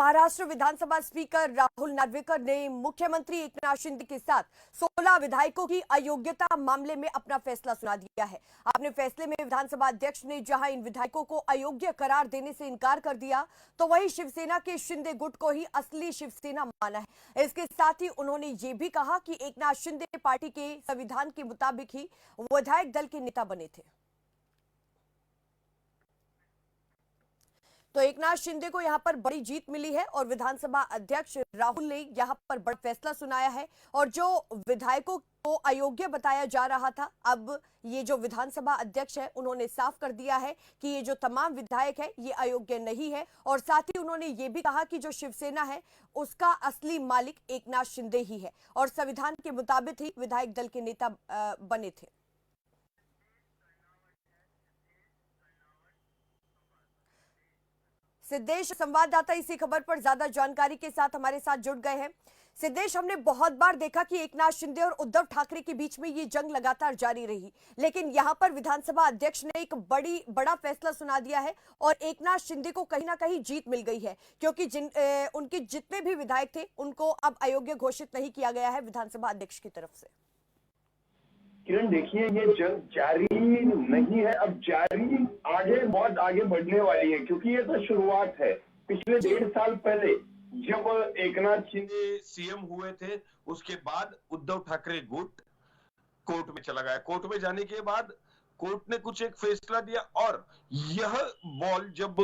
महाराष्ट्र विधानसभा speaker Rahul Narvekar ने मुख्यमंत्री एकनाथ शिंदे के साथ 16 विधायकों की अयोग्यता मामले में अपना फैसला सुना दिया है। अपने फैसले में विधानसभा अध्यक्ष ने जहां इन विधायकों को अयोग्य करार देने से इनकार कर दिया, तो वहीं शिवसेना के शिंदे गुट को ही असली शिवसेना माना है। इसके साथ ही उन्होंने ये भी कहा कि एकनाथ शिंदे पार्टी के संविधान के मुताबिक ही विधायक दल के नेता बने थे। तो एकनाथ शिंदे को यहां पर बड़ी जीत मिली है और विधानसभा अध्यक्ष राहुल ने यहां पर बड़ा फैसला सुनाया है। और जो विधायकों को अयोग्य बताया जा रहा था, अब ये जो विधानसभा अध्यक्ष है उन्होंने साफ कर दिया है कि ये जो तमाम विधायक है ये अयोग्य नहीं है। और साथ ही उन्होंने ये भी कहा कि जो शिवसेना है उसका असली मालिक एकनाथ शिंदे ही है और संविधान के मुताबिक ही विधायक दल के नेता बने थे। सिद्धेश संवाददाता इसी खबर पर ज्यादा जानकारी के साथ हमारे साथ जुड़ गए हैं। सिद्धेश, हमने बहुत बार देखा कि एकनाथ शिंदे और उद्धव ठाकरे के बीच में ये जंग लगातार जारी रही, लेकिन यहां पर विधानसभा अध्यक्ष ने एक बड़ा फैसला सुना दिया है और एकनाथ शिंदे को कहीं ना कहीं जीत मिल गई है, क्योंकि उनके जितने भी विधायक थे उनको अब अयोग्य घोषित नहीं किया गया है विधानसभा अध्यक्ष की तरफ से। किरण, देखिए, ये जंग जारी नहीं है, अब जारी बहुत आगे बढ़ने वाली है, क्योंकि ये तो शुरुआत है। पिछले 1.5 साल पहले जब एकनाथ शिंदे सीएम हुए थे, उसके बाद उद्धव ठाकरे गुट कोर्ट में चला गया। कोर्ट में जाने के बाद कोर्ट ने कुछ एक फैसला दिया और यह बॉल जब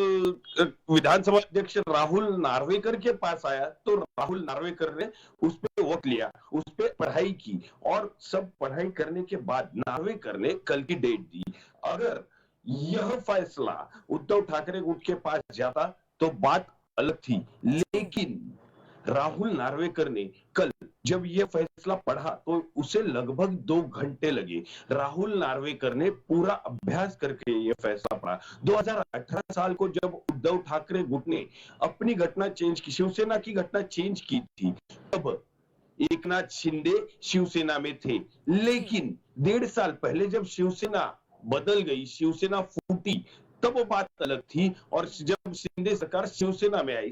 विधानसभा अध्यक्ष राहुल नार्वेकर के पास आया तो राहुल नार्वेकर ने उस पे वोट लिया, उस पे पढ़ाई की और सब पढ़ाई करने के बाद नार्वेकर ने कल की डेट दी। अगर यह फैसला उद्धव ठाकरे गुट के पास जाता तो बात अलग थी, लेकिन राहुल नार्वेकर ने कल जब यह फैसला पढ़ा तो उसे लगभग 2 घंटे लगे। राहुल नार्वेकर ने पूरा अभ्यास करके यह फैसला पढ़ा। 2018 साल को जब उद्धव ठाकरे गुट ने अपनी घटना चेंज की, शिवसेना की घटना चेंज की थी, तब एकनाथ शिंदे शिवसेना में थे। लेकिन 1.5 साल पहले जब शिवसेना बदल गई, शिवसेना फूटी, तब वो बात अलग थी। और जब शिंदे सरकार शिवसेना में आई,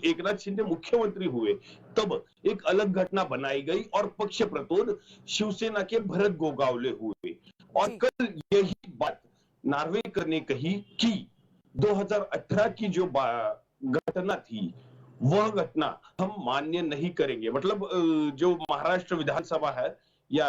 एकनाथ शिंदे मुख्यमंत्री हुए, तब एक अलग घटना बनाई गई और पक्ष प्रतोद शिवसेना के भरत गोगावले हुए। और कल यही बात नार्वेकर ने कही कि 2018 की जो घटना थी वह घटना हम मान्य नहीं करेंगे। मतलब जो महाराष्ट्र विधानसभा है या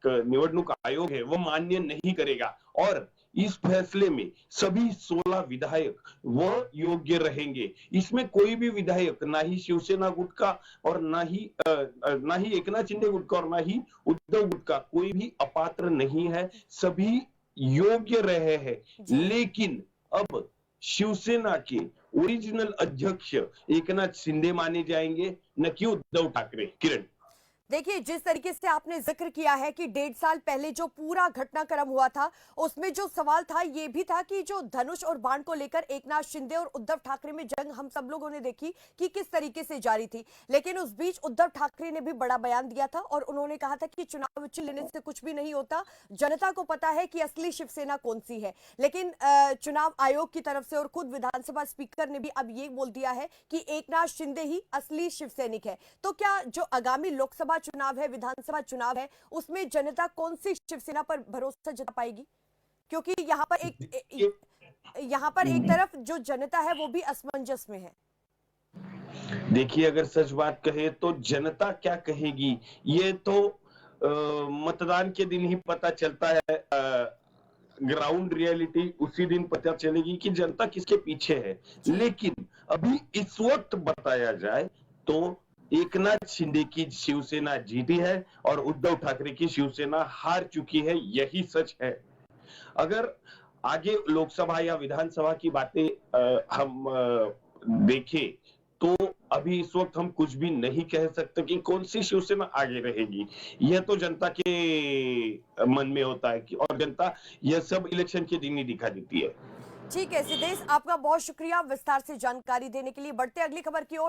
निवडणूक आयोग है वो मान्य नहीं करेगा और इस फैसले में सभी 16 विधायक वह योग्य रहेंगे। इसमें कोई भी विधायक, ना ही शिवसेना गुट का और ना ही एकनाथ शिंदे गुट का और ना ही उद्धव गुट का कोई भी अपात्र नहीं है, सभी योग्य रहे हैं। लेकिन अब शिवसेना के ओरिजिनल अध्यक्ष एकनाथ शिंदे माने जाएंगे, न कि उद्धव ठाकरे। किरण, देखिए, जिस तरीके से आपने जिक्र किया है कि 1.5 साल पहले जो पूरा घटनाक्रम हुआ था उसमें जो सवाल था ये भी था कि जो धनुष और बाण को लेकर एकनाथ शिंदे और उद्धव ठाकरे में जंग हम सब लोगों ने देखी कि किस तरीके से जारी थी। लेकिन उस बीच उद्धव ठाकरे ने भी बड़ा बयान दिया था और उन्होंने कहा था कि चुनाव लेने से कुछ भी नहीं होता, जनता को पता है कि असली शिवसेना कौन सी है। लेकिन चुनाव आयोग की तरफ से और खुद विधानसभा स्पीकर ने भी अब ये बोल दिया है कि एकनाथ शिंदे ही असली शिवसैनिक है। तो क्या जो आगामी लोकसभा चुनाव है, विधानसभा चुनाव है, उसमें जनता कौन सी शिवसेना पर भरोसा जता पाएगी? क्योंकि यहाँ पर एक तरफ जो जनता है वो भी असमंजस में है। देखिए, अगर सच बात कहे तो जनता क्या कहेगी ये तो मतदान के दिन ही पता चलता है। ग्राउंड रियलिटी उसी दिन पता चलेगी कि जनता किसके पीछे है। लेकिन अभी इस वक्त बताया जाए तो एकनाथ शिंदे की शिवसेना जीती है और उद्धव ठाकरे की शिवसेना हार चुकी है, यही सच है। अगर आगे लोकसभा या विधानसभा की बातें हम देखें तो अभी इस वक्त हम कुछ भी नहीं कह सकते कि कौन सी शिवसेना आगे रहेगी। यह तो जनता के मन में होता है कि, और जनता यह सब इलेक्शन के दिन ही दिखा देती है। ठीक है सिद्धेश, आपका बहुत शुक्रिया विस्तार से जानकारी देने के लिए। बढ़ते अगली खबर की ओर।